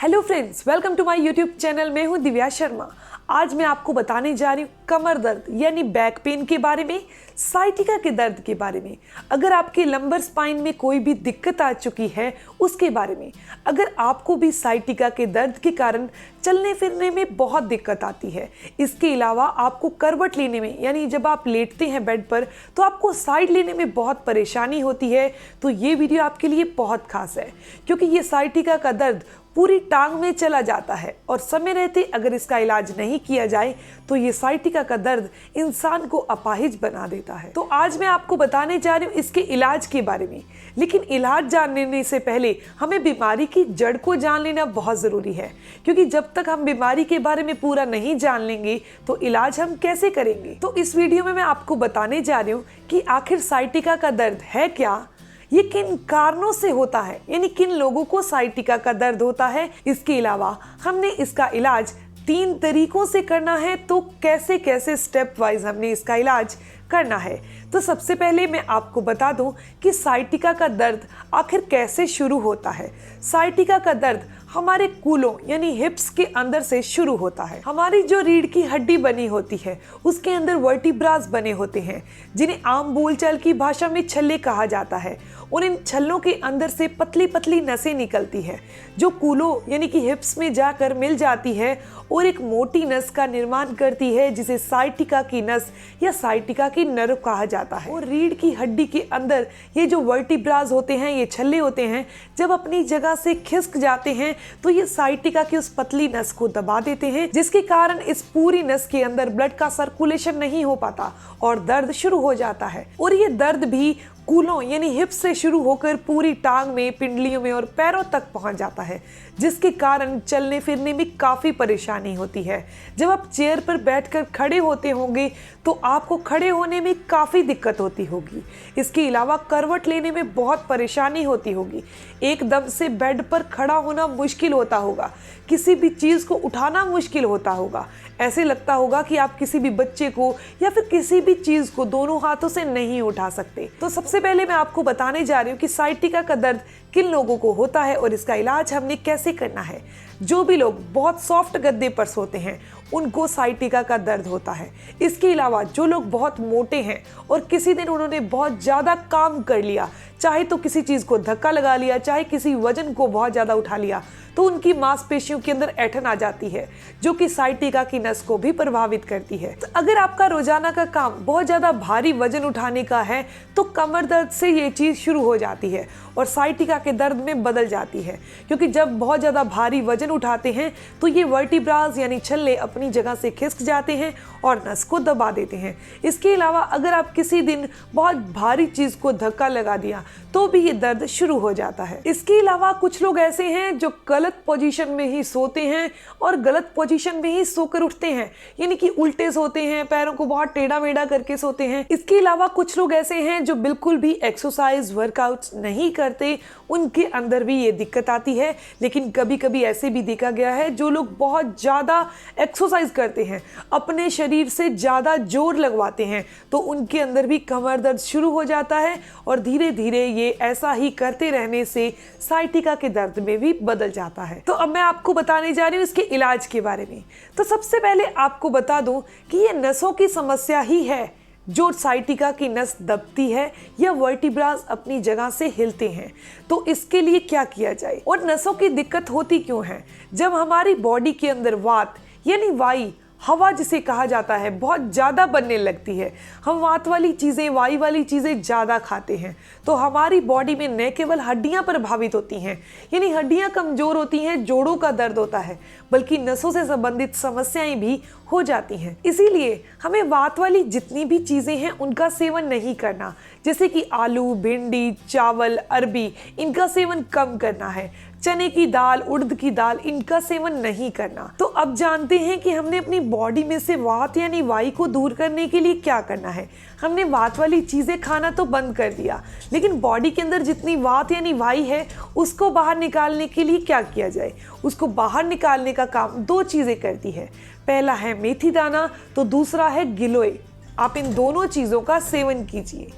Hello friends, welcome to my YouTube channel. मैं हूं दिव्या शर्मा। आज मैं आपको बताने जा रही हूँ कमर दर्द यानी बैक पेन के बारे में, साइटिका के दर्द के बारे में, अगर आपके लंबर स्पाइन में कोई भी दिक्कत आ चुकी है उसके बारे में, अगर आपको भी साइटिका के दर्द के कारण चलने फिरने में बहुत दिक्कत आती है, इसके अलावा आपको करवट लेने में यानी जब आप लेटते हैं बेड पर तो आपको साइड लेने में बहुत परेशानी होती है, तो ये वीडियो आपके लिए बहुत खास है क्योंकि ये साइटिका का दर्द पूरी टांग में चला जाता है और समय रहते अगर इसका इलाज नहीं किया जाए तो ये साइटिका का दर्द इंसान को अपाहिज बना देता है। तो आज मैं आपको बताने जा रही हूँ इसके इलाज के बारे में, लेकिन इलाज जानने से पहले हमें बीमारी की जड़ को जान लेना बहुत ज़रूरी है क्योंकि जब तक हम बीमारी के बारे में पूरा नहीं जान लेंगे तो इलाज हम कैसे करेंगे। तो इस वीडियो में मैं आपको बताने जा रही हूँ कि आखिर साइटिका का दर्द है क्या, ये किन कारणों से होता है, यानी किन लोगों को साइटिका का दर्द होता है। इसके अलावा हमने इसका इलाज 3 तरीकों से करना है, तो कैसे कैसे स्टेप वाइज हमने इसका इलाज करना है। तो सबसे पहले मैं आपको बता दूं कि साइटिका का दर्द आखिर कैसे शुरू होता है। साइटिका का दर्द हमारे कूलों यानी हिप्स के अंदर से शुरू होता है। हमारी जो रीढ़ की हड्डी बनी होती है उसके अंदर वर्टिब्रास बने होते हैं जिन्हें आम बोलचाल की भाषा में छल्ले कहा जाता है। और इन छल्लों के अंदर से पतली पतली नसें निकलती है जो कूलों यानी कि हिप्स में जाकर मिल जाती है और एक मोटी नस का निर्माण करती है जिसे साइटिका की नस या साइटिका की नर्व कहा जाता है। और रीढ़ की हड्डी के अंदर ये जो वर्टिब्रास होते हैं, ये छल्ले होते हैं, जब अपनी जगह से खिसक जाते हैं तो ये साइटिका की उस पतली नस को दबा देते हैं जिसके कारण इस पूरी नस के अंदर ब्लड का सर्कुलेशन नहीं हो पाता और दर्द शुरू हो जाता है। और ये दर्द भी कूलों यानी हिप्स से शुरू होकर पूरी टांग में, पिंडलियों में और पैरों तक पहुंच जाता है जिसके कारण चलने फिरने में काफ़ी परेशानी होती है। जब आप चेयर पर बैठकर खड़े होते होंगे तो आपको खड़े होने में काफ़ी दिक्कत होती होगी। इसके अलावा करवट लेने में बहुत परेशानी होती होगी, एकदम से बेड पर खड़ा होना मुश्किल होता होगा, किसी भी चीज़ को उठाना मुश्किल होता होगा, ऐसे लगता होगा कि आप किसी भी बच्चे को या फिर किसी भी चीज़ को दोनों हाथों से नहीं उठा सकते। तो सबसे पहले मैं आपको बताने जा रही हूँ कि साइटिका का दर्द किन लोगों को होता है और इसका इलाज हमने कैसे करना है। जो भी लोग बहुत सॉफ्ट गद्दे पर सोते हैं उनको साइटिका का दर्द होता है। इसके अलावा जो लोग बहुत मोटे हैं और किसी दिन उन्होंने बहुत ज़्यादा काम कर लिया, चाहे तो किसी चीज़ को धक्का लगा लिया, चाहे किसी वजन को बहुत ज़्यादा उठा लिया, तो उनकी मांसपेशियों के अंदर ऐंठन आ जाती है जो कि साइटिका की नस को भी प्रभावित करती है। तो अगर आपका रोजाना का काम बहुत ज़्यादा भारी वजन उठाने का है तो कमर दर्द से ये चीज़ शुरू हो जाती है और साइटिका के दर्द में बदल जाती है क्योंकि जब बहुत ज़्यादा भारी वजन उठाते हैं तो ये वर्टिब्रास यानी छल्ले अपनी जगह से खिसक जाते हैं और नस को दबा देते हैं। इसके अलावा अगर आप किसी दिन बहुत भारी चीज़ को धक्का लगा दिया तो भी ये दर्द शुरू हो जाता है। इसके अलावा कुछ लोग ऐसे हैं जो गलत पोजीशन में ही सोते हैं और गलत पोजीशन में ही सोकर उठते हैं, यानी कि उल्टे सोते हैं, पैरों को बहुत टेढ़ा मेढ़ा करके सोते हैं। इसके अलावा कुछ लोग ऐसे हैं जो बिल्कुल भी एक्सरसाइज वर्कआउट नहीं करते, उनके अंदर भी ये दिक्कत आती है। लेकिन कभी कभी ऐसे भी देखा गया है जो लोग बहुत ज़्यादा एक्सरसाइज करते हैं, अपने शरीर से ज़्यादा जोर लगवाते हैं, तो उनके अंदर भी कमर दर्द शुरू हो जाता है और धीरे धीरे ये ऐसा ही करते रहने से साइटिका के दर्द में भी बदल जाता है। तो अब मैं आपको बताने जा रही हूँ इसके इलाज के बारे में। तो सबसे पहले आपको बता दूं कि ये नसों की समस्या ही है जो साइटिका की नस दबती है या वर्टिब्रास अपनी जगह से हिलते हैं। तो इसके लिए क्या किया जाए और नसों की दिक्कत होती क्यों है? जब हमारी बॉडी के अंदर वात यानी वायु, हवा जिसे कहा जाता है, बहुत ज़्यादा बनने लगती है, हम वात वाली चीज़ें, वायु वाली चीज़ें ज़्यादा खाते हैं, तो हमारी बॉडी में न केवल हड्डियाँ प्रभावित होती हैं यानी हड्डियाँ कमज़ोर होती हैं, जोड़ों का दर्द होता है, बल्कि नसों से संबंधित समस्याएं भी हो जाती हैं। इसीलिए हमें वात वाली जितनी भी चीज़ें हैं उनका सेवन नहीं करना, जैसे कि आलू, भिंडी, चावल, अरबी, इनका सेवन कम करना है। चने की दाल, उड़द की दाल, इनका सेवन नहीं करना। तो अब जानते हैं कि हमने अपनी बॉडी में से वात यानी वायु को दूर करने के लिए क्या करना है। हमने वात वाली चीज़ें खाना तो बंद कर दिया, लेकिन बॉडी के अंदर जितनी वात यानी वायु है उसको बाहर निकालने के लिए क्या किया जाए? उसको बाहर निकालने का काम 2 चीज़ें करती है। पहला है मेथी दाना, तो दूसरा है गिलोय। आप इन दोनों चीज़ों का सेवन कीजिए।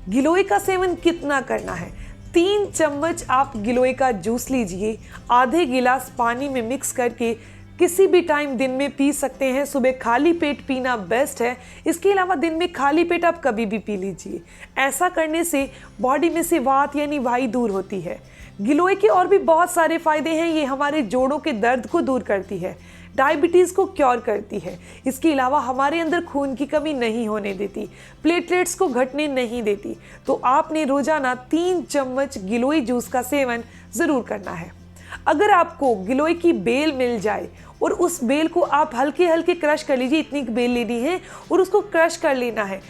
गिलोय का सेवन कितना करना है? 3 चम्मच आप गिलोय का जूस लीजिए, आधे गिलास पानी में मिक्स करके किसी भी टाइम दिन में पी सकते हैं। सुबह खाली पेट पीना बेस्ट है, इसके अलावा दिन में खाली पेट आप कभी भी पी लीजिए। ऐसा करने से बॉडी में से वात यानी वायु दूर होती है। गिलोय के और भी बहुत सारे फायदे हैं। ये हमारे जोड़ों के दर्द को दूर करती है, डायबिटीज़ को क्योर करती है, इसके अलावा हमारे अंदर खून की कमी नहीं होने देती, प्लेटलेट्स को घटने नहीं देती। तो आपने रोजाना 3 चम्मच गिलोय जूस का सेवन ज़रूर करना है। अगर आपको गिलोय की बेल मिल जाए और उस बेल को आप हल्के हल्के क्रश कर लीजिए, इतनी बेल लेनी है और उसको क्रश कर लेना है।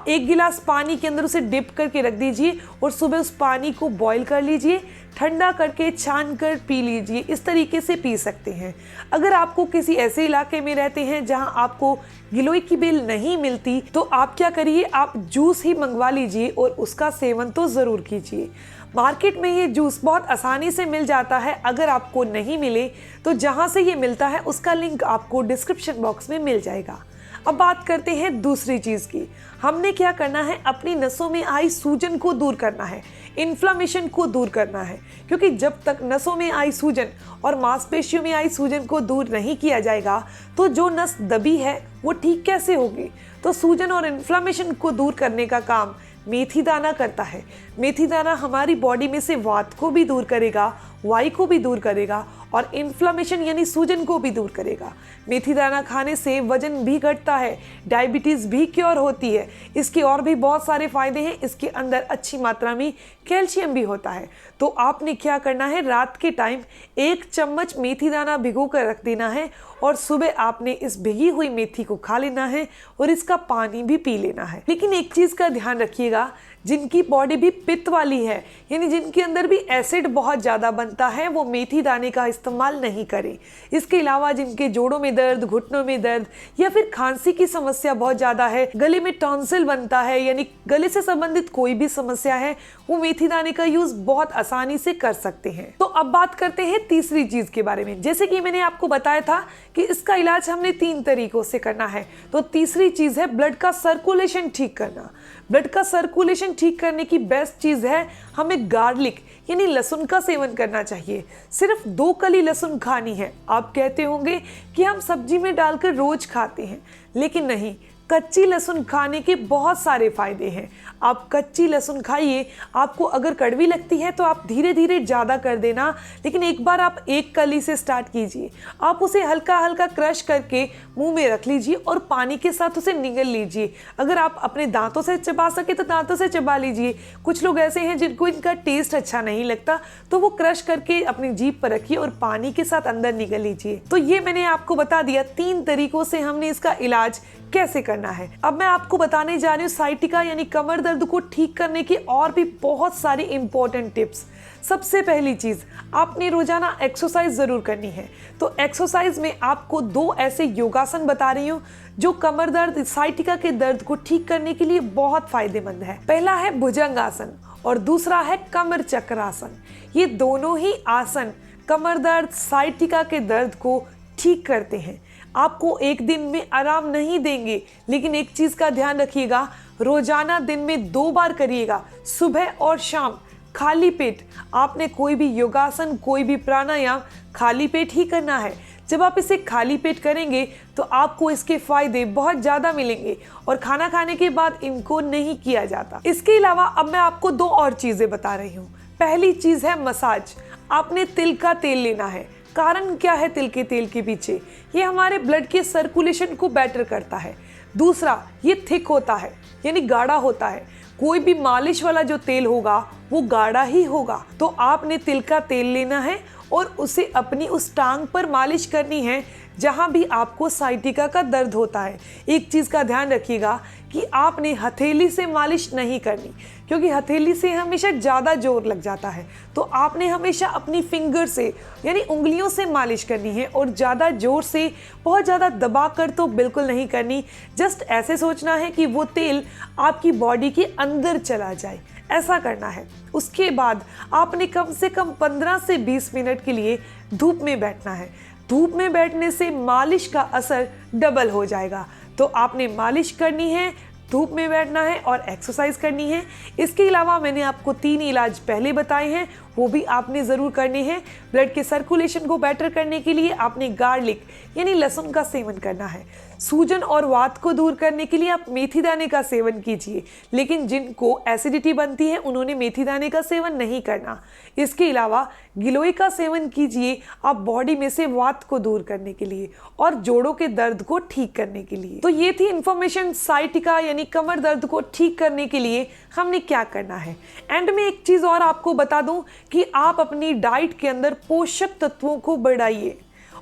1 गिलास पानी के अंदर उसे डिप करके रख दीजिए और सुबह उस पानी को बॉईल कर लीजिए, ठंडा करके छान कर पी लीजिए। इस तरीके से पी सकते हैं। अगर आपको किसी ऐसे इलाके में रहते हैं जहां आपको गिलोय की बेल नहीं मिलती, तो आप क्या करिए, आप जूस ही मंगवा लीजिए और उसका सेवन तो ज़रूर कीजिए। मार्केट में ये जूस बहुत आसानी से मिल जाता है। अगर आपको नहीं मिले तो जहां से ये मिलता है उसका लिंक आपको डिस्क्रिप्शन बॉक्स में मिल जाएगा। अब बात करते हैं दूसरी चीज़ की। हमने क्या करना है, अपनी नसों में आई सूजन को दूर करना है, इन्फ्लामेशन को दूर करना है। क्योंकि जब तक नसों में आई सूजन और मांसपेशियों में आई सूजन को दूर नहीं किया जाएगा तो जो नस दबी है वो ठीक कैसे होगी। तो सूजन और इन्फ्लामेशन को दूर करने का काम मेथी दाना करता है। मेथी दाना हमारी बॉडी में से वात को भी दूर करेगा, वायु को भी दूर करेगा और इन्फ्लामेशन यानी सूजन को भी दूर करेगा। मेथी दाना खाने से वजन भी घटता है, डायबिटीज़ भी क्योर होती है। इसके और भी बहुत सारे फायदे हैं। इसके अंदर अच्छी मात्रा में कैल्शियम भी होता है। तो आपने क्या करना है, रात के टाइम 1 चम्मच मेथी दाना भिगो कर रख देना है और सुबह आपने इस भिगी हुई मेथी को खा लेना है और इसका पानी भी पी लेना है। लेकिन एक चीज़ का ध्यान रखिएगा, जिनकी बॉडी भी पित्त वाली है यानी जिनके अंदर भी एसिड बहुत ज़्यादा बनता है, वो मेथी दाने का इस्तेमाल नहीं करें। इसके अलावा जिनके जोड़ों में दर्द, घुटनों में दर्द या फिर खांसी की समस्या बहुत ज़्यादा है, गले में टॉन्सिल बनता है यानी गले से संबंधित कोई भी समस्या है, वो मेथी दाने का यूज़ बहुत आसानी से कर सकते हैं। तो अब बात करते हैं तीसरी चीज़ के बारे में। जैसे कि मैंने आपको बताया था कि इसका इलाज हमने 3 तरीकों से करना है। तो तीसरी चीज़ है ब्लड का सर्कुलेशन ठीक करना। ब्लड का सर्कुलेशन ठीक करने की बेस्ट चीज़ है हमें गार्लिक यानी लहसुन का सेवन करना चाहिए। सिर्फ 2 कली लहसुन खानी है। आप कहते होंगे कि हम सब्जी में डालकर रोज खाते हैं, लेकिन नहीं, कच्ची लहसुन खाने के बहुत सारे फायदे हैं। आप कच्ची लहसुन खाइए। आपको अगर कड़वी लगती है तो आप धीरे धीरे ज़्यादा कर देना, लेकिन एक बार आप 1 कली से स्टार्ट कीजिए। आप उसे हल्का हल्का क्रश करके मुंह में रख लीजिए और पानी के साथ उसे निगल लीजिए। अगर आप अपने दांतों से चबा सके तो दांतों से चबा लीजिए। कुछ लोग ऐसे हैं जिनको इनका टेस्ट अच्छा नहीं लगता, तो वो क्रश करके अपनी जीभ पर रखिए और पानी के साथ अंदर निगल लीजिए। तो ये मैंने आपको बता दिया 3 तरीकों से हमने इसका इलाज कैसे करना है। अब मैं आपको बताने जा रही हूँ साइटिका यानी कमर दर्द को ठीक करने की और भी बहुत सारी इंपॉर्टेंट टिप्स। सबसे पहली चीज, आपने रोजाना एक्सरसाइज जरूर करनी है। तो एक्सरसाइज में आपको 2 ऐसे योगासन बता रही हूँ जो कमर दर्द, साइटिका के दर्द को ठीक करने के लिए बहुत फायदेमंद है। पहला है भुजंगासन और दूसरा है कमर चक्रासन। ये दोनों ही आसन कमर दर्द, साइटिका के दर्द को ठीक करते हैं। आपको एक दिन में आराम नहीं देंगे, लेकिन एक चीज का ध्यान रखिएगा, रोजाना दिन में 2 बार करिएगा, सुबह और शाम, खाली पेट। आपने कोई भी योगासन, कोई भी प्राणायाम खाली पेट ही करना है। जब आप इसे खाली पेट करेंगे तो आपको इसके फायदे बहुत ज़्यादा मिलेंगे और खाना खाने के बाद इनको नहीं किया जाता। इसके अलावा अब मैं आपको 2 और चीज़ें बता रही हूँ। पहली चीज़ है मसाज। आपने तिल का तेल लेना है। कारण क्या है तिल के तेल के पीछे? ये हमारे ब्लड के सर्कुलेशन को बेटर करता है। दूसरा, ये थिक होता है यानी गाढ़ा होता है। कोई भी मालिश वाला जो तेल होगा वो गाढ़ा ही होगा। तो आपने तिल का तेल लेना है और उसे अपनी उस टांग पर मालिश करनी है जहाँ भी आपको साइटिका का दर्द होता है। एक चीज़ का ध्यान रखिएगा कि आपने हथेली से मालिश नहीं करनी, क्योंकि हथेली से हमेशा ज़्यादा जोर लग जाता है। तो आपने हमेशा अपनी फिंगर से यानी उंगलियों से मालिश करनी है और ज़्यादा जोर से, बहुत ज़्यादा दबा कर तो बिल्कुल नहीं करनी। जस्ट ऐसे सोचना है कि वो तेल आपकी बॉडी के अंदर चला जाए, ऐसा करना है। उसके बाद आपने कम से कम 15 से 20 मिनट के लिए धूप में बैठना है। धूप में बैठने से मालिश का असर डबल हो जाएगा। तो आपने मालिश करनी है, धूप में बैठना है और एक्सरसाइज करनी है। इसके अलावा मैंने आपको 3 इलाज पहले बताए हैं, वो भी आपने ज़रूर करने हैं। ब्लड के सर्कुलेशन को बेटर करने के लिए आपने गार्लिक यानी लहसुन का सेवन करना है। सूजन और वात को दूर करने के लिए आप मेथी दाने का सेवन कीजिए, लेकिन जिनको एसिडिटी बनती है उन्होंने मेथी दाने का सेवन नहीं करना। इसके अलावा गिलोय का सेवन कीजिए आप बॉडी में से वात को दूर करने के लिए और जोड़ों के दर्द को ठीक करने के लिए। तो ये थी इन्फॉर्मेशन साइटिका यानी कमर दर्द को ठीक करने के लिए हमने क्या करना है। एंड में एक चीज़ और आपको बता दूं कि आप अपनी डाइट के अंदर पोषक तत्वों को बढ़ाइए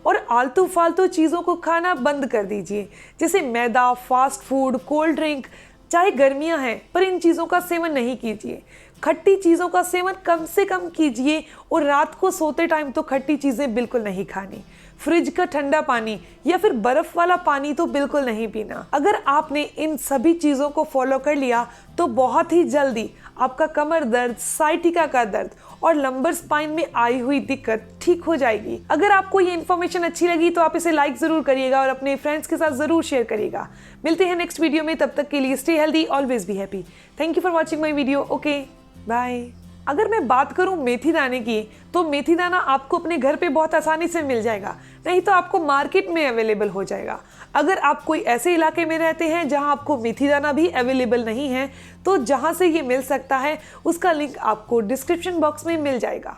और आलतू फालतू चीज़ों को खाना बंद कर दीजिए, जैसे मैदा, फास्ट फूड, कोल्ड ड्रिंक। चाहे गर्मियां हैं पर इन चीज़ों का सेवन नहीं कीजिए। खट्टी चीज़ों का सेवन कम से कम कीजिए और रात को सोते टाइम तो खट्टी चीज़ें बिल्कुल नहीं खानी। फ्रिज का ठंडा पानी या फिर बर्फ वाला पानी तो बिल्कुल नहीं पीना। अगर आपने इन सभी चीज़ों को फॉलो कर लिया तो बहुत ही जल्दी आपका कमर दर्द, साइटिका का दर्द और लंबर स्पाइन में आई हुई दिक्कत ठीक हो जाएगी। अगर आपको ये इन्फॉर्मेशन अच्छी लगी तो आप इसे लाइक ज़रूर करिएगा और अपने फ्रेंड्स के साथ ज़रूर शेयर करिएगा। मिलते हैं नेक्स्ट वीडियो में, तब तक के लिए stay healthy, always be happy. Thank you for watching my video. Okay, bye. अगर मैं बात करूं मेथी दाने की, तो मेथी दाना आपको अपने घर पे बहुत आसानी से मिल जाएगा, नहीं तो आपको मार्केट में अवेलेबल हो जाएगा। अगर आप कोई ऐसे इलाके में रहते हैं जहां आपको मेथी दाना भी अवेलेबल नहीं है, तो जहां से ये मिल सकता है उसका लिंक आपको डिस्क्रिप्शन बॉक्स में मिल जाएगा।